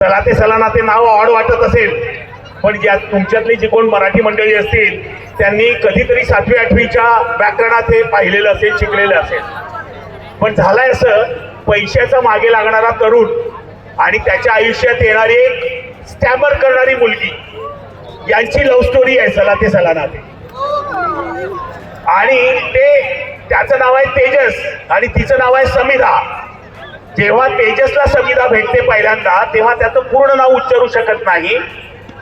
चला ते सलाना ते नाव ऑड वाटत असेल, पण ज्या तुमच्यातली जी कोण मराठी मंडळी असतील त्यांनी कधीतरी 7वी 8वीच्या व्याकरणात हे पाहिलेलं असेल, शिकलेलं असेल. पण झालंय असं, पैशाचा मागे लागणारा तरुण आणि त्याच्या आयुष्यात येणारी एक स्टॅमर करणारी मुलगी यांची लव्ह स्टोरी आहे चला ते सलाना ते. आणि ते त्याचं नाव आहे तेजस आणि तिचं नाव आहे समिधा. जेव्हा तेजसला समिधा भेटते पहिल्यांदा तेव्हा त्याचं पूर्ण नाव उच्चारू शकत नाही,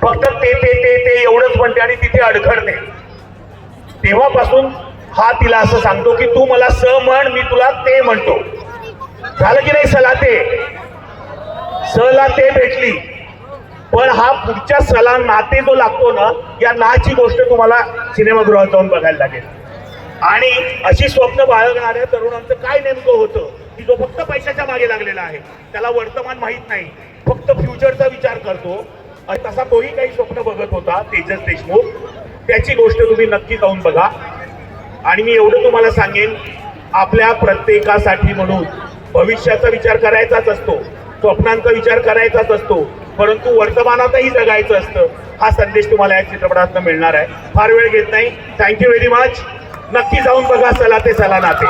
फक्त ते एवढंच म्हणते आणि तिथे अडखडते. तेव्हापासून हा तिला असं सांगतो की तू मला स म्हण, मी तुला ते म्हणतो. झालं की नाही सला ते, सला ते भेटली. पण हा पुढच्या सला नाते जो लागतो ना, या नाची गोष्ट तुम्हाला सिनेमागृहात जाऊन बघायला लागेल. आणि अशी स्वप्न बाळगणाऱ्या तरुणांचं काय नेमकं होतं की जो फक्त पैशाच्या मागे लागलेला आहे, त्याला वर्तमान माहित नाही, फक्त फ्युचरचा विचार करतो. आणि तसा तोही काही स्वप्न बघत होता तेजस देशमुख. त्याची गोष्ट तुम्ही नक्की जाऊन बघा. आणि मी एवढं तुम्हाला सांगेन, आपल्या प्रत्येकासाठी म्हणून भविष्याचा विचार करायचाच असतो, स्वप्नांचा विचार करायचाच असतो, परंतु वर्तमानातही जगायचं असतं. हा संदेश तुम्हाला या चित्रपटातून मिळणार आहे. फार वेळ घेत नाही. Thank you very much. नक्की जाऊन बघा चला ते सलाना ते.